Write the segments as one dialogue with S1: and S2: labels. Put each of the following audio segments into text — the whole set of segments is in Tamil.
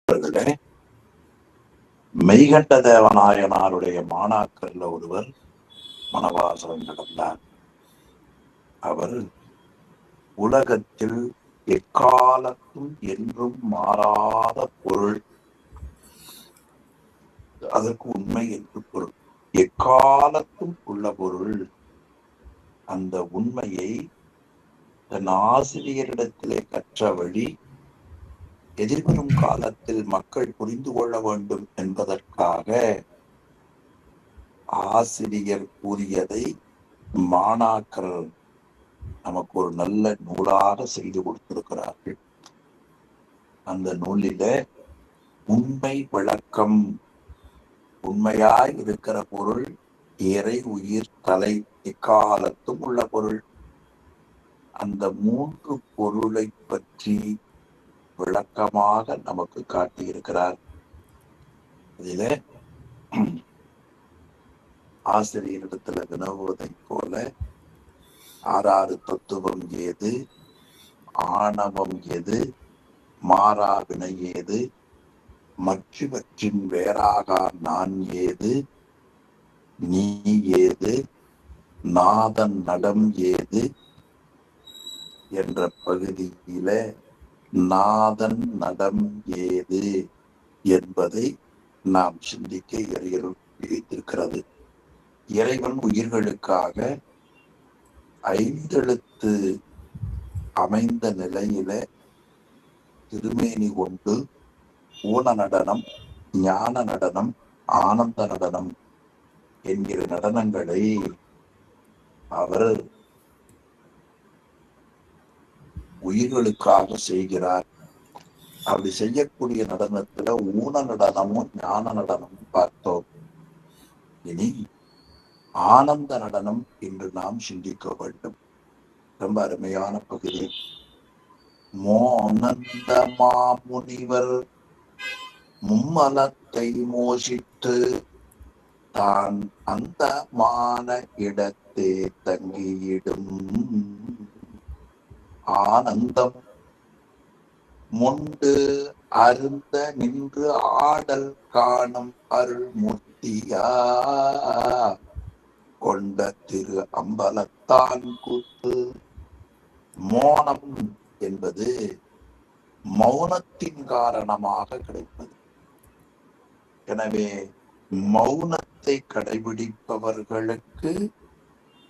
S1: அவர்களே, மெய்கண்ட தேவநாயனாருடைய மாணாக்கர்ல ஒருவர் மணவாசகம் நடந்தார். அவர் உலகத்தில் எக்காலத்தும் என்றும் மாறாத பொருள், அதற்கு உண்மை என்று பொருள். எக்காலத்தும் உள்ள பொருள். அந்த உண்மையை தன் ஆசிரியரிடத்திலே கற்ற வழி எதிர்வரும் காலத்தில் மக்கள் புரிந்து கொள்ள வேண்டும் என்பதற்காக ஆசிரியர் கூறியதை மாணாக்கர் நமக்கு ஒரு நல்ல நூலாக செய்து கொடுத்திருக்கிறார்கள். அந்த நூலில உண்மை விளக்கம், உண்மையாய் இருக்கிற பொருள், இறை உயிர் தலை எக்காலத்தும் உள்ள பொருள், அந்த மூன்று பொருளை பற்றி விளக்கமாக நமக்கு காட்டியிருக்கிறார். இதில ஆசிரியரிடத்துல வினவுவதை போல ஆறாறு தத்துவம் ஏது, ஆணவம் எது, மாறா வினை ஏது, மற்றவற்றின் வேறாக நான் ஏது, நீ ஏது, நாதன் நடம் ஏது என்ற பகுதியில நாதன் நடம் ஏது என்பதை நாம் சிந்திக்க இறையருள் வைத்திருக்கிறது. இறைவன் உயிர்களுக்காக ஐந்தெழுத்து அமைந்த நிலையில திருமேனி கொண்டு ஊன நடனம், ஞான நடனம், ஆனந்த நடனம் என்கிற நடனங்களை அவர் உயிர்களுக்காக செய்கிறார். அப்படி செய்யக்கூடிய நடனத்துல ஊன நடனமும் ஞான நடனமும் பார்த்தோம். இனி ஆனந்த நடனம் என்று நாம் சிந்திக்க வேண்டும். ரொம்ப அருமையான பகுதி. மோனந்த மாமுனிவர் மும்மலத்தை மோசித்து தான் அந்த மான இடத்தே தங்கியிடும் ஆனந்தம் முண்டு அருந்த நின்று ஆடல் காணும் அருள்மூர்த்தியா கொண்ட திரு அம்பலத்தான் கூத்து. மோனம் என்பது மௌனத்தின் காரணமாக கிடைப்பது. எனவே மௌனத்தை கடைபிடிப்பவர்களுக்கு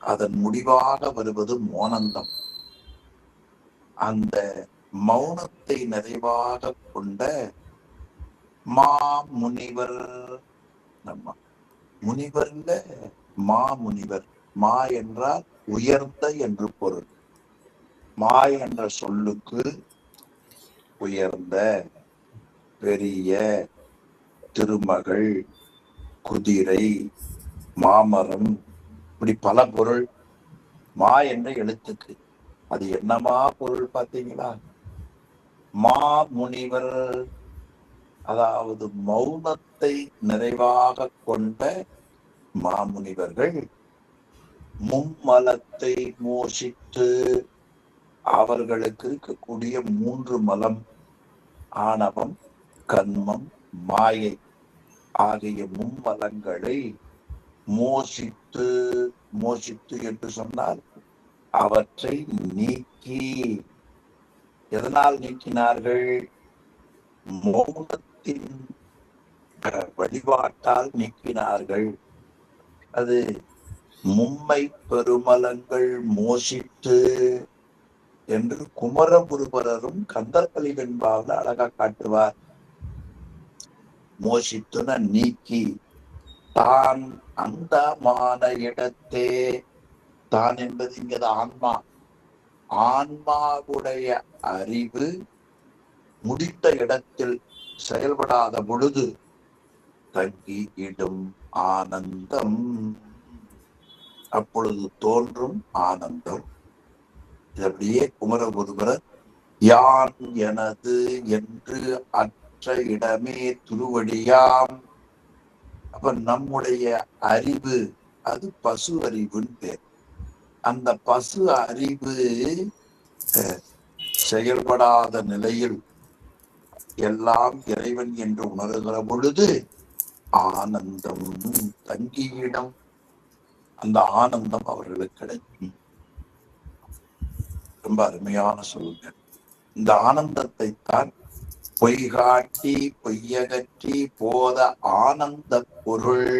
S1: அதன் முடிவாக வருவது மோனந்தம். அந்த மௌனத்தை நிறைவாக கொண்ட மாமுனிவர், நம்ம முனிவர்ல மாமுனிவர், மா என்றால் உயர்ந்த என்று பொருள். மா என்ற சொல்லுக்கு உயர்ந்த, பெரிய, திருமகள், குதிரை, மாமரம், இப்படி பல பொருள் மா என்ற எழுத்துக்கு. அது என்னமா பொருள் பார்த்தீங்களா? மா முனிவர், அதாவது மௌனத்தை நிறைவாக கொண்ட மாமுனிவர்கள் மும்மலத்தை மோசித்து, அவர்களுக்கு இருக்கக்கூடிய மூன்று மலம், ஆணவம், கன்மம், மாயை ஆகிய மும்மலங்களை மோசித்து, மோசித்து என்று சொன்னால் அவற்றை நீக்கி. எதனால் நீக்கினார்கள்? மௌனத்தின் வழிபாட்டால் நீக்கினார்கள். அது மும்மை பெருமலங்கள் மோசித்து என்று குமரகுருபரரும் கந்தர்கலி வெண்பாவில் அழகா காட்டுவார். மோசித்துன நீக்கி, தான் அந்த மான இடத்தே, தான் என்பது இங்கு ஆன்மா, ஆன்மாவுடைய அறிவு முடித்த இடத்தில் செயல்படாத பொழுது தங்கியிடும் ஆனந்தம். அப்பொழுது தோன்றும் ஆனந்தம். இது அப்படியே குமரகுருபரர் யான் எனது என்று அற்ற இடமே திருவடியாம். அப்ப நம்முடைய அறிவு அது பசு அறிவுன்னு பேர். அந்த பசு அறிவு செயல்படாத நிலையில் எல்லாம் இறைவன் என்று உணர்கிற பொழுது ஆனந்தம் தங்கியிடம். அந்த ஆனந்தம் அவர்களுக்கு கிடைக்கும். ரொம்ப அருமையான சொல்லுங்க. இந்த ஆனந்தத்தை தான் பொய்காட்டி பொய்யகற்றி போத ஆனந்த பொருள்.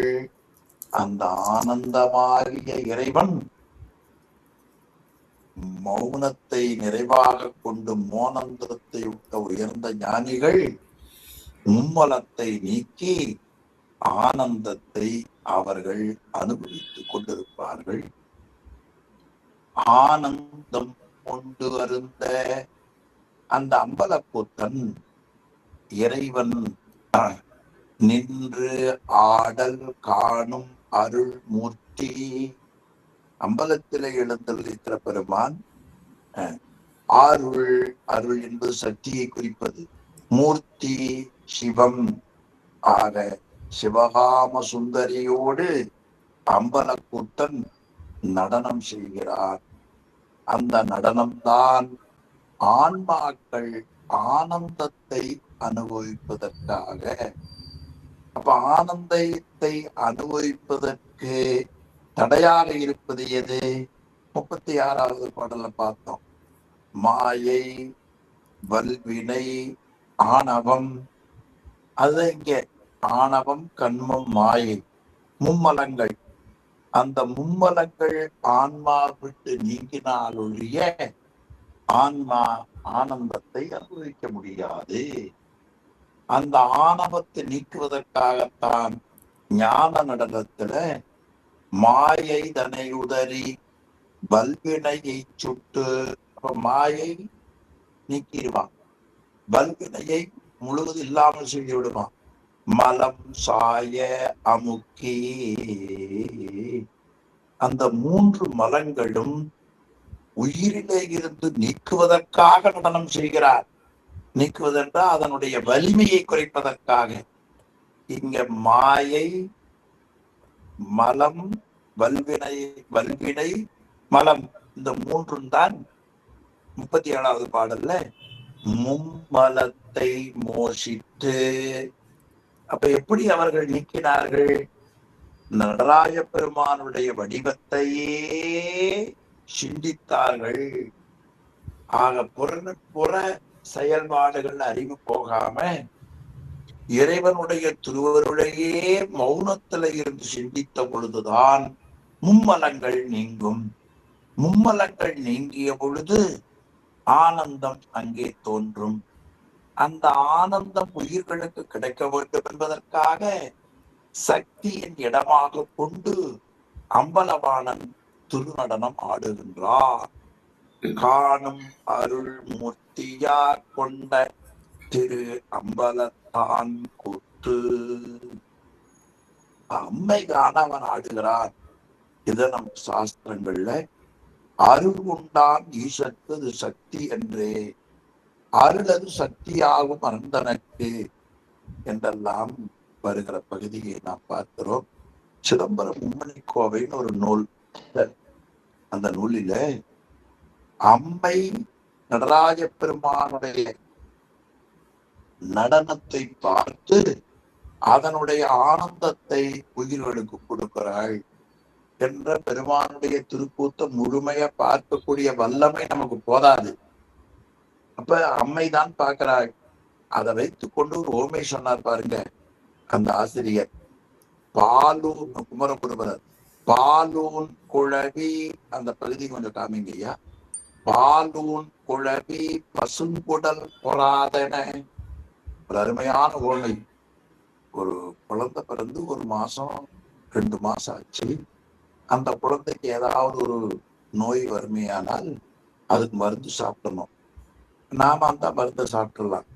S1: அந்த ஆனந்தமாகிய இறைவன் மௌனத்தை நிறைவாக கொண்டு மோனந்தத்தை விட்ட உயர்ந்த ஞானிகள் மும்மலத்தை நீக்கி ஆனந்தத்தை அவர்கள் அனுபவித்துக் கொண்டிருப்பார்கள். ஆனந்தம் கொண்டு வருந்த அந்த அம்பலக்கூத்தன் இறைவன் நின்று ஆடல் காணும் அருள் மூர்த்தி. அம்பலத்திலே எழுந்தருளித்த பெருமான் அருள், அருள் என்பது சக்தியை குறிப்பது. மூர்த்தி சிவம் ஆக சிவகாம சுந்தரியோடு அம்பலக்கூத்தன் நடனம் செய்கிறார். அந்த நடனம்தான் ஆன்மாக்கள் ஆனந்தத்தை அனுபவிப்பதற்காக. அப்ப ஆனந்தத்தை அனுபவிப்பதற்கு தடையாக இருப்பது எது? 36வது பாடல பார்த்தோம். மாயை, வல்வினை, ஆணவம். அது இங்க ஆணவம், கண்மம், மாயை, மும்மலங்கள். அந்த மும்மலங்கள் ஆன்மா விட்டு நீங்கினாலொழிய ஆன்மா ஆனந்தத்தை அனுபவிக்க முடியாது. அந்த ஆணவத்தை நீக்குவதற்காகத்தான் ஞான நடனத்துல மாயை தனை உதறி வல்வினையை சுட்டு, மாயை நீக்கிடுவான், வல்வினையை முழுவதும் இல்லாமல் செய்து விடுவான். மலம் சாய அமுக்கி. அந்த 3 மலங்களும் உயிரிலே இருந்து நீக்குவதற்காக நடனம் செய்கிறார். நீக்குவதென்றால் அதனுடைய வலிமையை குறைப்பதற்காக. இங்க மாயை, மலம், வல்வினை, மலம், இந்த 3 தான் 37வது பாடல்ல மும்மலத்தை மோசித்து. அப்ப எப்படி அவர்கள் நீக்கினார்கள்? நடராஜ பெருமானுடைய வடிவத்தையே சிந்தித்தார்கள். ஆக புற செயல்பாடுகள் அறிவு போகாம இறைவனுடைய திருவருளையே மௌனத்துல இருந்து சிந்தித்த பொழுதுதான் மும்மலங்கள் நீங்கும். மும்மலங்கள் நீங்கிய பொழுது ஆனந்தம் அங்கே தோன்றும். அந்த ஆனந்தம் உயிர்களுக்கு கிடைக்க வேண்டும் என்பதற்காக சக்தியின் இடமாக கொண்டு அம்பலவாணன் திருநடனம் ஆடுகின்றார். காணும் அருள் மூர்த்தியா கொண்ட திரு அம்பலத்தான் கூத்து. அம்மை காண அவன் ஆடுகிறான். இத நம் சாஸ்திரங்கள்ல அருள் உண்டான் ஈசத்து சக்தி என்றே, அருளது சக்தியாகும் அனந்தனுக்கு என்றெல்லாம் வருகிற பகுதியை நாம் பார்க்கிறோம். சிதம்பரம் மும்மணி கோவைன்னு ஒரு நூல். அந்த நூலில அம்மை நடராஜ பெருமானுடைய நடனத்தை பார்த்து அதனுடைய ஆனந்தத்தை உயிர்களுக்கு கொடுக்கிறாள் என்ற பெருமானுடைய திருக்கூத்த முழுமைய பார்க்கக்கூடிய வல்லமை நமக்கு போதாது. அப்ப அம்மைதான் பார்க்கிறாள். அதை வைத்துக் கொண்டு ஒரு ஓமை சொன்னார் பாருங்க அந்த ஆசிரியர். பாலூன் குமரகுருபரர் பாலூன் குழவி, அந்த பகுதி கொஞ்சம் காமிங்க ஐயா. பாலூன் குழவி பசுங்குடல் பொறாதன. ஒரு அருமையான ஓமை. ஒரு குழந்தை பிறந்து 1 மாசம் 2 மாசம் ஆச்சு. அந்த குழந்தைக்கு ஏதாவது ஒரு நோய் வறுமையானால் அதுக்கு மருந்து சாப்பிடணும். நாம அந்த மருந்தை சாப்பிடலாம்.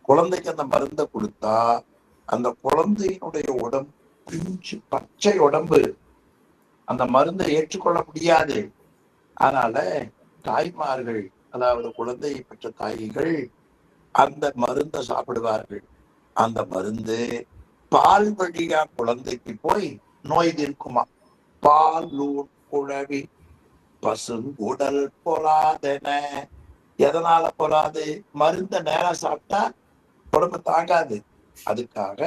S1: குழந்தைக்கு அந்த மருந்தை கொடுத்தா அந்த குழந்தையினுடைய உடம்பு பிஞ்சு பச்சை உடம்பு அந்த மருந்தை ஏற்றுக்கொள்ள முடியாது. அதனால தாய்மார்கள், அதாவது குழந்தையை பெற்ற தாய்கள் அந்த மருந்தை சாப்பிடுவார்கள். அந்த மருந்து பால் வழியா குழந்தைக்கு போய் நோய் தீர்க்குமா. பாலூன் குழவி பசுங்குடல் பொறாதென. எதனால பொறாது? மருந்த நேரம் சாப்பிட்டா உடம்பு தாங்காது. அதுக்காக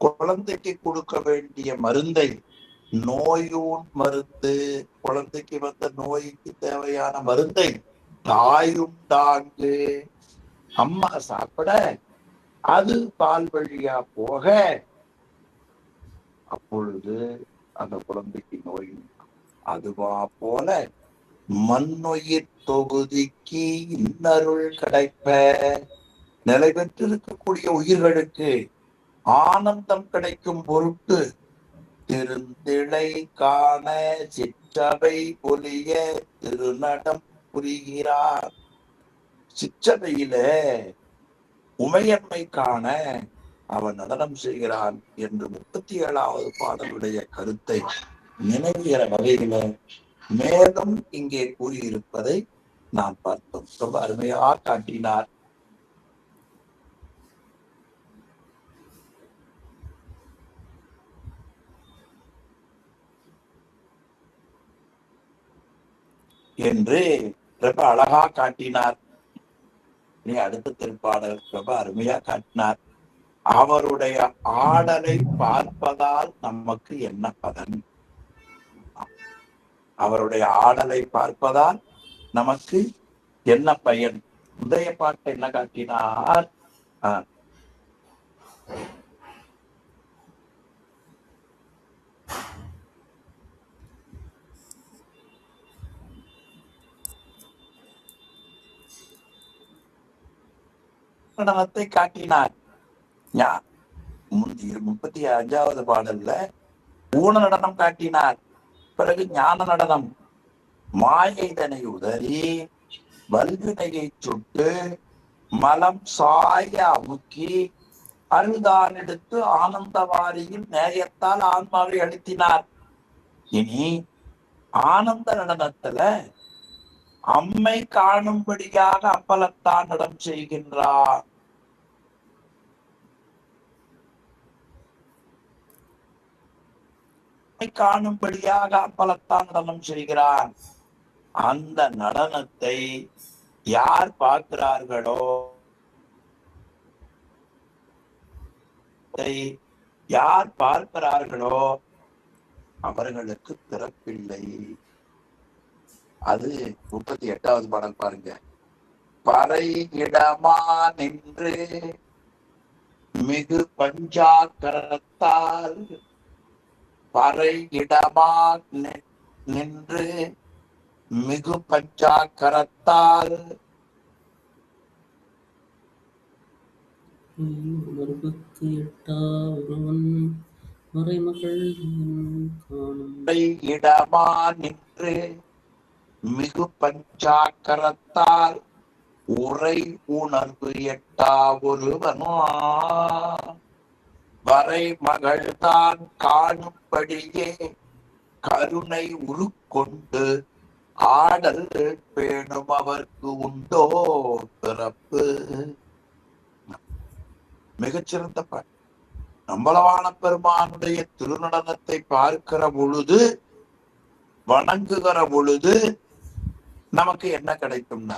S1: குழந்தைக்கு கொடுக்க வேண்டிய மருந்தை, நோயூன் மருந்து, குழந்தைக்கு வந்த நோய்க்கு தேவையான மருந்தை தாயுண்டாங்கு, அம்மா சாப்பிட அது பால் வழியா போக அப்பொழுது அந்த குழந்தைக்கு நோய். அதுவா போல மண்ணுயிர் தொகுதிக்கு இன்னருள் கிடைப்ப, நிலை பெற்றிருக்கக்கூடிய உயிர்களுக்கு ஆனந்தம் கிடைக்கும் பொருட்டு திருந்திழை காண சிற்றவை பொலிய திருநடம் புரிகிறார். சிற்றவையில உமையன்மை காண அவன் நடனம் செய்கிறான் என்று 37வது பாடலுடைய கருத்தை நினைவுகிற வகையில மேலும் இங்கே கூறியிருப்பதை நாம் பார்த்தோம். ரொம்ப அருமையா காட்டினார். என்று ரொம்ப அழகா காட்டினார். நீ அடுத்த திருப்பாடல் ரொம்ப அருமையா காட்டினார். அவருடைய ஆடலை பார்ப்பதால் நமக்கு என்ன பலன்? அவருடைய ஆடலை பார்ப்பதால் நமக்கு என்ன பயன்? முந்தைய பாட்டை என்ன காட்டினார்? நடனத்தை காட்டினார். 35வது பாடல்ல ஊன நடனம் காட்டினார். பிறகு ஞான நடனம், மாயைதனை உதறி வல்வினையை சுட்டு மலம் சாய அமுக்கி அருள்தான் எடுத்து ஆனந்தவாரியில் நேயத்தால் ஆன்மாவை அழுத்தினார். இனி ஆனந்த நடனத்துல அம்மை காணும்படியாக அப்பலத்தான் நடம் செய்கின்றார். காணும்படியாக அப்பலத்தான் நடனம் செய்கிறான். அந்த நடனத்தை யார் பார்க்கிறார்களோ, யார் பார்க்கிறார்களோ அவர்களுக்கு பிறப்பில்லை. அது 38வது பாடல் பாருங்க. பறை இடமா நின்று மிகு பஞ்சாக்கரத்தால், பறை இடமா நின்று மிகு பஞ்சாக்கரத்தால் இடமா நின்று மிகு பஞ்சாக்கரத்தால் உரை உணர்வு எட்டா ஒருவனோ வரை மகள்தான் காணும்படியே கருணை உருக்கொண்டு ஆடல் பேணும் அவர்க்கு உண்டோ பிறப்பு. மிகச்சிறந்த பாட்டு. நம்பளவான பெருமானுடைய திருநடனத்தை பார்க்கிற பொழுது, வணங்குகிற பொழுது நமக்கு என்ன கிடைக்கும்னா,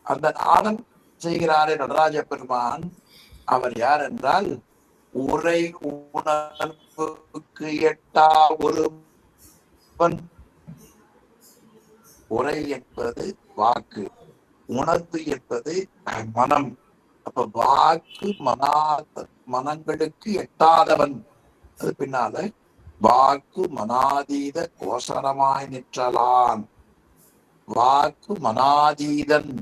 S1: அந்த நாடல் செய்கிறாரே நடராஜ பெருமான், அவர் யார் என்றால் உரை உணர்வுக்கு எட்டா ஒருவன். உரை என்பது வாக்கு, உணர்வு என்பது மனம். அப்ப வாக்கு மனங்களுக்கு எட்டாதவன். அது பின்னால வாக்கு மனாதீத கோசரமாய் நிற்றலான். வாக்கு மனாதீதன்.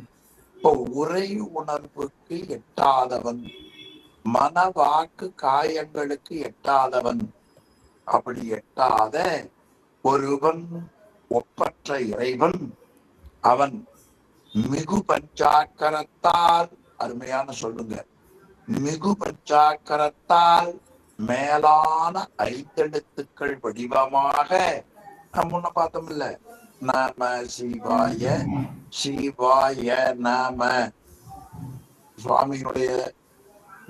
S1: இப்போ உரை உணர்வுக்கு எட்டாதவன், மன வாக்கு காயங்களுக்கு எட்டாதவன். அப்படி எட்டாத ஒருவன், ஒப்பற்ற இறைவன், அவன் மிகு பஞ்சாக்கரத்தால், அருமையான சொல்லுங்க, மிகு பஞ்சாக்கரத்தால் மேலான 5 எழுத்துக்கள் வடிவமாக நம்ம முன்ன பார்த்தோம் இல்ல, நம சிவாய சிவாய நம. சுவாமியினுடைய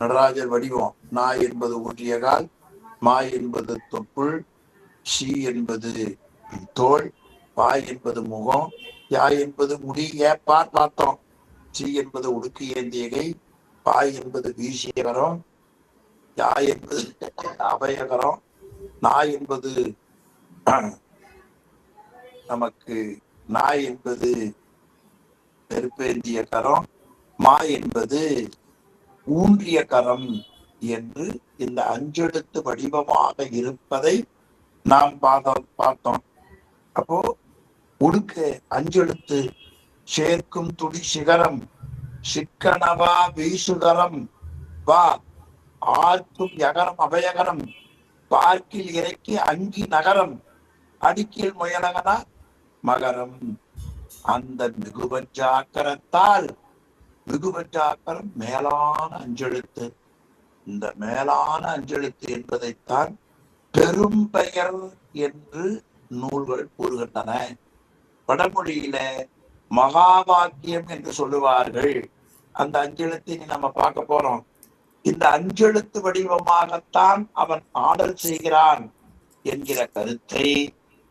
S1: நடராஜர் வடிவம். நா என்பது ஊற்றிய கால், மா என்பது தொப்புள், சி என்பது தோல், பா என்பது முகம், யா என்பது முடி, ஏப்பார் பார்த்தோம். சி என்பது உடுக்கு ஏந்தியகை, பாய் என்பது வீசியகரம், யா என்பது அபயகரம், நாய் என்பது நமக்கு நாய் என்பது நெருப்பேந்திய கரம், மா என்பது ஊன்றிய கரம் என்று இந்த அஞ்செழுத்து வடிவமாக இருப்பதை நாம் பார்த்தோம். அப்போ உடுக்க அஞ்செழுத்து சேர்க்கும் துடி சிகரம், சிக்கனவா வீசுகரம், வா ஆர்க்கும் யகரம் அபயகரம், பார்க்கில் இறக்கி அங்கி நகரம், அடுக்கில் முயலகனா மகரம். அந்த மிகுபஞ்சாக்கரத்தால், மிகுபஞ்சாக்கரம் மேலான அஞ்செழுத்து. இந்த மேலான அஞ்செழுத்து என்பதைத்தான் பெரும்பெயர் என்று நூல்கள் கூறுகின்றன. வடமொழியில மகா வாக்கியம் என்று சொல்லுவார்கள். அந்த அஞ்செழுத்தை நம்ம பார்க்க போறோம். இந்த அஞ்செழுத்து வடிவமாகத்தான் அவன் ஆடல் செய்கிறான் என்கிற கருத்தை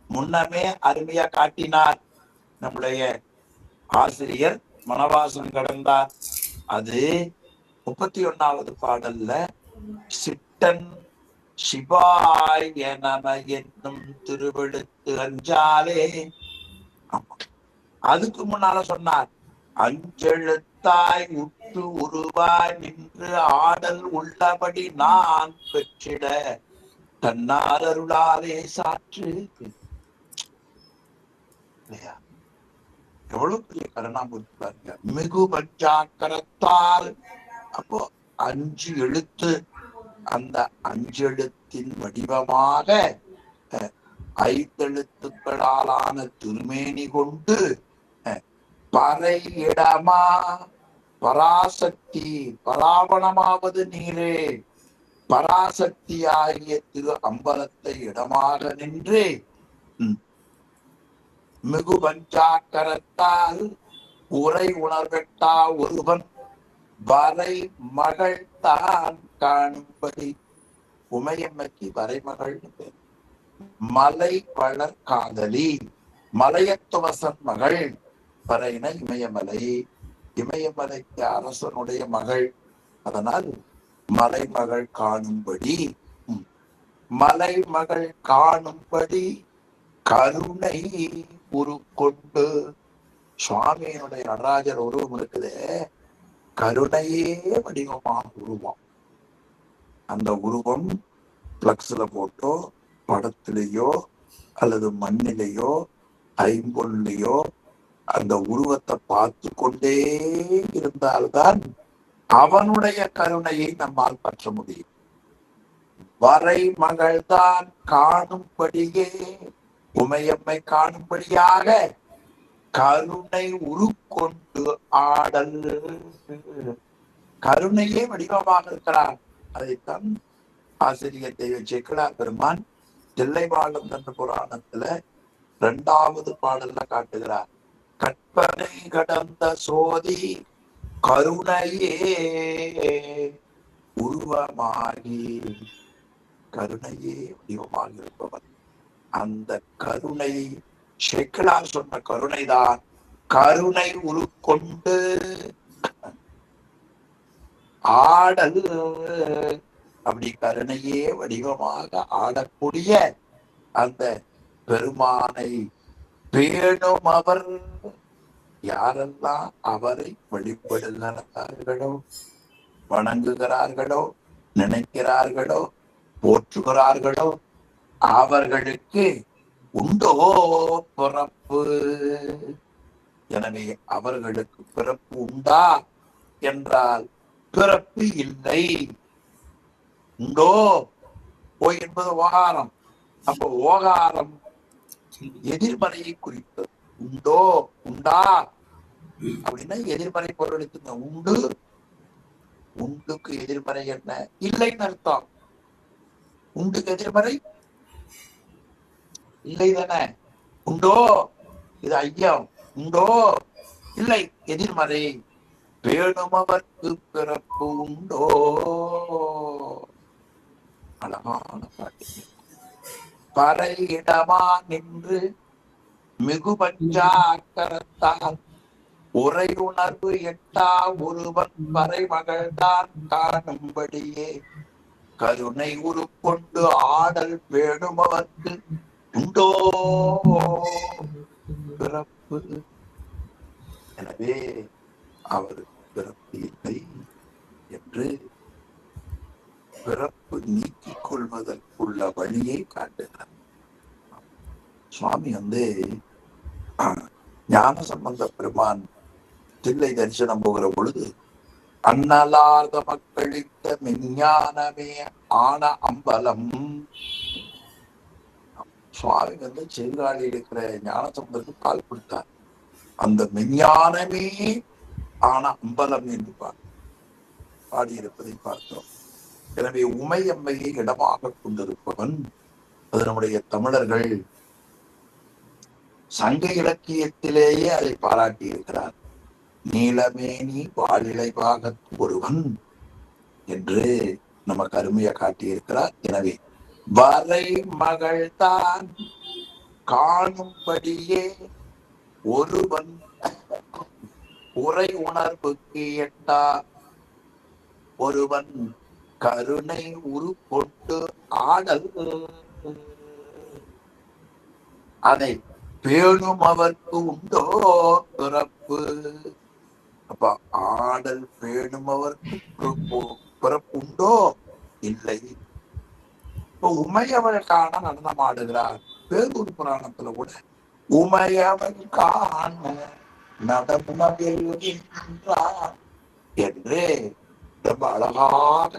S1: முன்னமே அருமையா காட்டினார் நம்முடைய ஆசிரியர் மணவாசன் கடந்தார். அது 31வது பாடல்ல சிட்டன் சிவாய் நம என்னும் திருவெழுத்து அஞ்சாலே. அதுக்கு முன்னால சொன்னார், அஞ்செழுத்தாய் உற்று உருவாய் நின்று ஆடல் உள்ளபடி நான் பெற்றிட தன்னார் அருளாலே சாற்று. எவ்வளவு பெரிய கருணாமூர்த்தி பாருங்க. மிகு பஞ்சாக்கரத்தால், அப்போ 5 எழுத்து, அந்த 5 எழுத்தின் வடிவமாக 5 எழுத்துக்களாலான திருமேனி கொண்டு பறை இடமா பராசக்தி, பராவணமாவது நீரே, பராசக்தி ஆகிய திரு அம்பலத்தை இடமாக நின்று மிகு பஞ்சாக்கரத்தால் உரை உணர்வெட்டா ஒருவன் வரை மகள் தான் காணும்படி. உமையம்மைக்கு வரைமகள் பேர். மலை வளர் காதலி, மலையத்துவசன் மகள். வரைன இமயமலை, இமயமலைக்கு அரசனுடைய மகள். அதனால் மலைமகள் காணும்படி, மலைமகள் காணும்படி கருணை உருக்கொண்டு. சுவாமியினுடைய நடராஜர் உருவம் இருக்குது, கருணையே வடிவமாக உருவம். அந்த உருவம் பிளக்ஸ்ல போட்டோ, படத்திலேயோ அல்லது மண்ணிலேயோ ஐம்பொன்லையோ அந்த உருவத்தை பார்த்து கொண்டே இருந்தால்தான் அவனுடைய கருணையை நம்மால் பற்ற முடியும். வரை மகள்தான் காணும்படியே, உமையம்மை காணும்படியாக கருணை உருக்கொண்டு ஆடல். கருணையே வடிவமாக இருக்கிறார். அதைத்தான் ஆசிரியர் தெய்வ சேக்கிழார் பெருமான் தில்லைவாழம் என்ற புராணத்துல 2வது பாடல்ல காட்டுகிறார். கற்பனை கடந்த சோதி கருணையே உருவமாகி, கருணையே வடிவமாக இருப்பவன். அந்த கருணை சேக்கிழார் சொன்ன கருணைதான் கருணை உருக்கொண்டு ஆடல். அப்படி கருணையே வடிவமாக ஆடக்கூடிய அந்த பெருமானை பேணும் அவர். யாரெல்லாம் அவரை வழிபடுகிறார்களோ, வணங்குகிறார்களோ, நினைக்கிறார்களோ, போற்றுகிறார்களோ, அவர்களுக்கு உண்டோ பிறப்பு. எனவே அவர்களுக்கு பிறப்பு உண்டா என்றால் பிறப்பு இல்லை. உண்டோ ஓ என்பது ஓகாரம். அப்ப ஓகாரம் எதிர்மறையை குறிப்பது. உண்டோ, உண்டா அப்படின்னா எதிர்மறை பொருள் எடுத்துங்க. உண்டு, உண்டுக்கு எதிர்மறை என்ன? இல்லைன்னு அர்த்தம். உண்டுக்கு எதிர்மறை இல்லை தானே. உண்டோ, இது ஐயம். உண்டோ, இல்லை, எதிர்மறை. வேணுமவர்க்கு பிறப்பு உண்டோ. அழகான பாட்டு. பறையிடமா நின்று மிகு பஞ்சாக்கரத்தால் உரை உணர்வு எட்டா ஒருவன் வரை மகள்தான் காணும்படியே கருணை உருக்கொண்டு ஆடல் வேணுமவர்க்கு உண்டோ பிறப்பு. எனவே அவர் பிறப்பு இல்லை என்று பிறப்பு நீக்கிக் கொள்வதற்குள்ள வழியை காட்டுகிறார் சுவாமி. ஞான சம்பந்த பெருமான் தில்லை தரிசனம் போகிற பொழுது அண்ணலார்ந்த மக்களித்த மெஞ்ஞானமே ஆன அம்பலம். சுவாமி செங்காலி இருக்கிற ஞான சம்பந்தருக்கு பால் கொடுத்தார். அந்த மெஞ்ஞானமே ஆன அம்பலம் என்று பாடியிருப்பதை பார்த்தோம். எனவே உமையம்மையை இடமாக கொண்டிருப்பவன். அது நம்முடைய தமிழர்கள் சங்க இலக்கியத்திலேயே அதை பாராட்டி இருக்கிறார். நீலமேனி வாழிலைவாக ஒருவன் என்று நமக்கு அருமையா காட்டியிருக்கிறார். எனவே வரை மகள் தான் காணும்படியே ஒருவன் உரை உணர்வுக்கு எட்டா ஒருவன் கருணை உருக்கொண்டு ஆடல் அதை பேணும் அவர்க்கு உண்டோ பிறப்பு. அப்ப ஆடல் பேணும் அவர்க்கு பிறப்பு உண்டோ? இல்லை. இப்ப உமையவள் காண நடனம் ஆடுகிறார். பேரூர் புராணத்துல கூட உமையவள் காண நடனமாடுகின்றார் என்று ரொம்ப அழகாக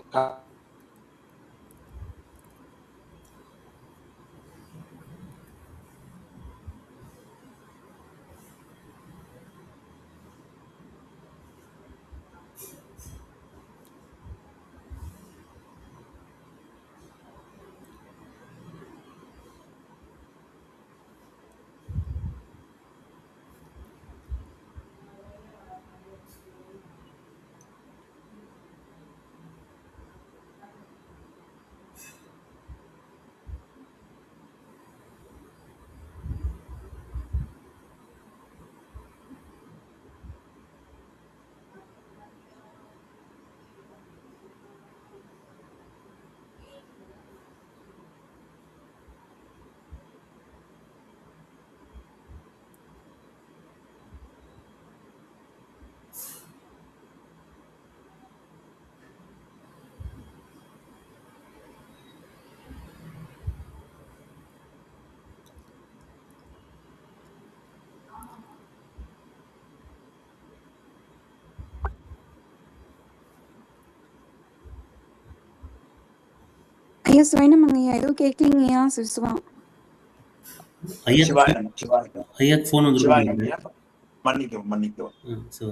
S2: ஐயா சிவாயனமங்கய்யா, ஏதோ கேட்கலீங்கய்யா. சிவா
S1: மன்னிக்கவும்.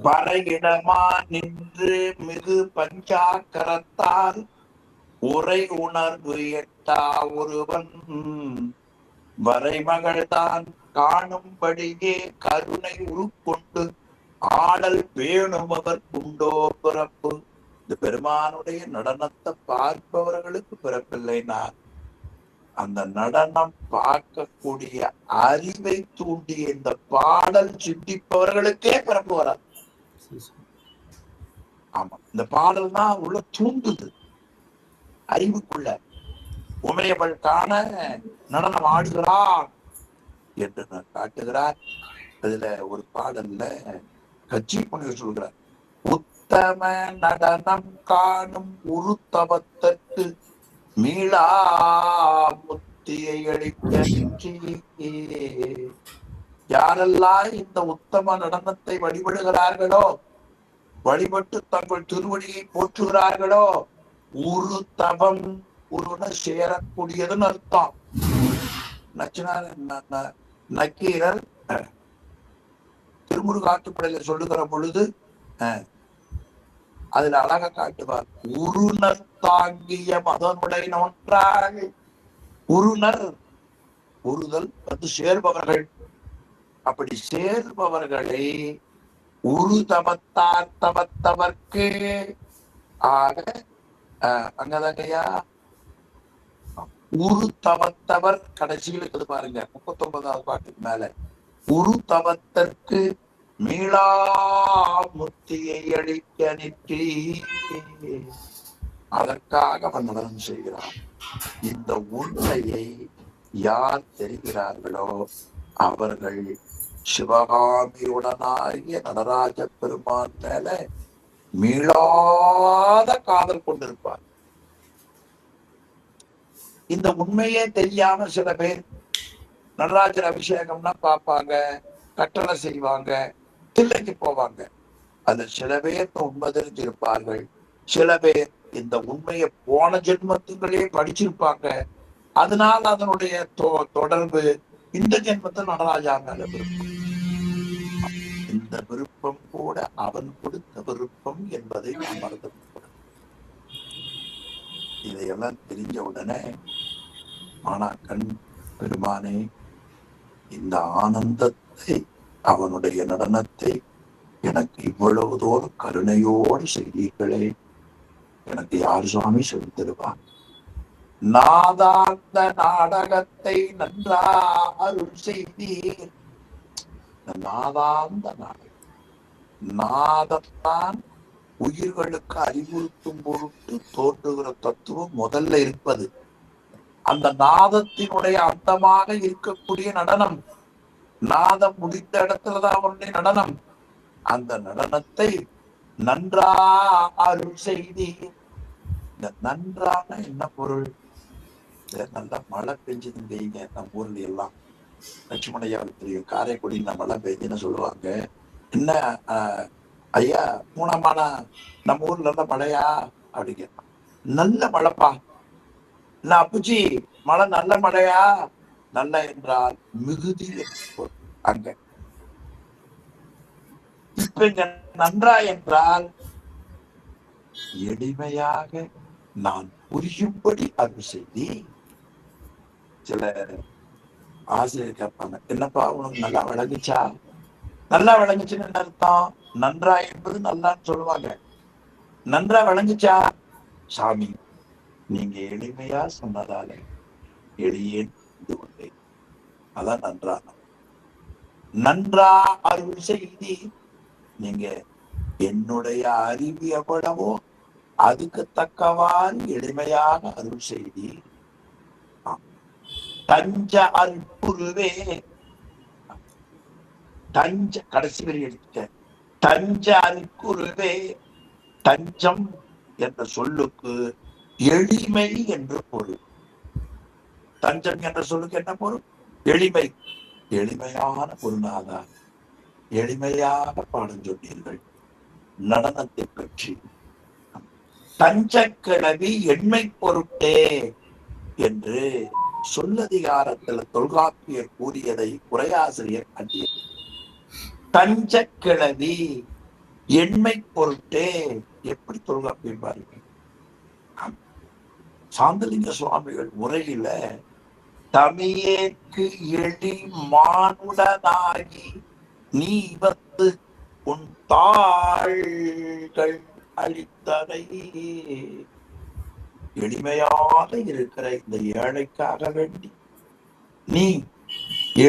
S1: பறையிடமா நின்று மிகு பஞ்சாக்கரத்தால் உரை உணர்வு எட்டா ஒருவன் வரைமகள்தான் காணும்படியே கருணை உருக்கொண்டு ஆடல் வேணும் அவர் உண்டோ பிறப்பு. இந்த பெருமானுடைய நடனத்தை பார்ப்பவர்களுக்கு பிறப்பில்லைன்னா அந்த நடனம் பார்க்கக்கூடிய அறிவை தூண்டிய இந்த பாடல் சிந்திப்பவர்களுக்கே பிறப்பு வராது. ஆமா, இந்த பாடல் தான் உள்ள தூண்டுது அறிவுக்குள்ள. உமையவள் காண நடனம் ஆடுகிறார் என்று நான் காட்டுகிறார். அதுல ஒரு பாடல்ல கட்சி பண்ணி சொல்கிறார், உத்தம நடனம் காணும் உருத்தவத்திற்கு மீளா முத்தியை அளிக்க. யாரெல்லாம் இந்த உத்தம நடனத்தை வழிபடுகிறார்களோ, வழிபட்டு தங்கள் திருவடியை போற்றுகிறார்களோ, உரு தவம் உருன சேரக்கூடியதுன்னு அர்த்தம். நக்கீரர் திருமுருகாற்றுப்படையில சொல்லுகிற பொழுது அதுல அழகா காட்டுவார். உருணர் தாங்கிய மதனுடைய நோன்றாள். உருணர் உறுதல் சேர்பவர்கள். அப்படி சேர்பவர்களை உரு தவத்தார் தவத்தவர்க்கு ஆக அங்கதாங்கய்யா உரு தவத்தவர் கடைசியில் இருக்குது பாருங்க 39வது பாட்டுக்கு மேல. உரு தவத்திற்கு மீளா முத்தியை அளிக்க நிற்றி அதற்காக அவன் நடனம் செய்கிறான். இந்த உண்மையை யார் தெரிகிறார்களோ அவர்கள் சிவகாமியுடனாகிய நடராஜ பெருமான் மேல மீளாத காதல் கொண்டிருப்பார். இந்த உண்மையே தெரியாம சில பேர் நடராஜர் அபிஷேகம்னா பார்ப்பாங்க, கட்டளை செய்வாங்க, தில்லைக்கு போவாங்க. அதுல சில பேர் உண்மை தெரிஞ்சிருப்பார்கள், சில பேர் இந்த உண்மையை போன ஜென்மத்துங்களே படிச்சிருப்பாங்க. அதனால அதனுடைய தொடர்பு இந்த ஜென்மத்தை நடராஜா மேல விருப்பம். இந்த விருப்பம் கூட அவன் கொடுத்த விருப்பம் என்பதை நாம் மறந்து. இதையெல்லாம் தெரிஞ்ச உடனே மாணாக்கன் பெருமானே, இந்த ஆனந்தத்தை அவனுடைய நடனத்தை எனக்கு இவ்வளவு தூரம் கருணையோடு செய்தீர்களே, எனக்கு யார் சுவாமி சொல்லி தருவார்? நாதாந்த நாடகத்தை நன்றா அருள் செய்தீர். நாதாந்த நாடகம், நாதத்தான் உயிர்களுக்கு அறிவுறுத்தும் பொருட்டு தோன்றுகிற தத்துவம் முதல்ல இருப்பது. அந்த நாதத்தினுடைய அந்தமாக இருக்கக்கூடிய நடனம், நாதம் முடித்த இடத்துலதான் அவருடைய நடனம். அந்த நடனத்தை நன்றா அருள் செய்தி. இந்த நன்றான என்ன பொருள்? நல்லா மழை பெஞ்சதுன்னு வைங்க, நம்ம ஊர்ல எல்லாம் லட்சுமணையாவுக்கு தெரியும், காரைக்குடியில் மழை பெஞ்சுன்னு சொல்லுவாங்க. என்ன ஐயா மூணமான நம்ம ஊர்ல நல்ல மழையா அப்படிங்க? நல்ல மழைப்பா. இல்ல அப்புச்சி மழை நல்ல மழையா? நல்ல என்றால் மிகுதி அங்க. இப்ப இங்க நன்றா என்றால் எளிமையாக நான் புரியும்படி அருள் செய்தி. சில ஆசிரியர் கேட்பாங்க, என்னப்பா உனக்கு நல்லா விளங்குச்சா? நல்லா விளங்குச்சுன்னு என்ன அர்த்தம்? நன்றா என்பது நல்லான்னு சொல்லுவாங்க. நன்றா விளங்குச்சா? சாமி நீங்க எளிமையா சொன்னதால எளியேன் கொண்டேன், அதான் நன்றா. நன்றா அருள் செய்தி. நீங்க என்னுடைய அறிவு எவ்வளவோ அதுக்கு தக்கவாறு எளிமையாக அருள் செய்தி. தஞ்ச அருட்குருவே, தஞ்ச கடைசி வரி எடுத்த தஞ்ச அருட்குருவே. தஞ்சம் என்ற சொல்லுக்கு எளிமை என்று பொருள். தஞ்சம் என்ற சொல்லுக்கு என்ன பொருள்? எளிமை. எளிமையான பொருளாதார் எளிமையாக பாடம் சொன்னீர்கள் நடனத்தை பற்றி. தஞ்ச கிளவி எண்மை பொருட்டே என்று சொல்லதிகாரத்தில் தொல்காப்பியர் கூறியதை உரையாசிரியர் காட்டியது. தஞ்ச கிளவி எண்மை பொருட்டே. எப்படி தொல்காப்பியர் பாருங்க. சாந்தலிங்க சுவாமிகள் உரையில தமியேற்கு எளி மானுடனாகி நீ வந்து உன் தாள்கள் அளித்ததை. எளிமையாக இருக்கிற இந்த ஏழைக்காக வேண்டி நீ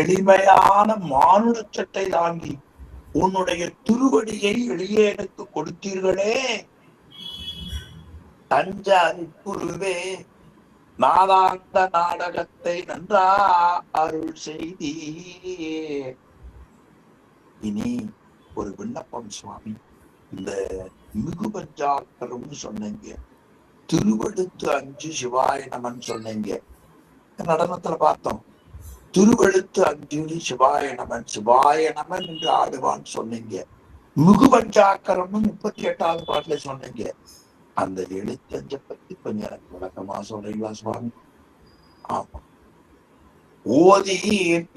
S1: எளிமையான மானுட சட்டை தாங்கி உன்னுடைய திருவடியை எளியேனுக்கு கொடுத்தீர்களே. தஞ்ச அருட்குருவே, நாதாந்த நாடகத்தை நன்றா அருள் செய்தி. இனி ஒரு விண்ணப்பம் சுவாமி. இந்த மிகு பஞ்சாக்கரம் சொன்னீங்க, திருவெழுத்து 5 சிவாய நமன் சொன்னீங்க. நடனத்துல பார்த்தோம், திருவெழுத்து 5 சிவாய நமன், சிவாய நமன் என்று ஆடுவான் சொன்னீங்க. மிகு பஞ்சாக்கரம் 38வது பாட்டுல சொன்னீங்க. அந்த எழுத்தஞ்ச பத்தி கொஞ்சம் எனக்கு விளக்கமா சொல்றீங்களா சுவாமி? ஆமா, ஓதி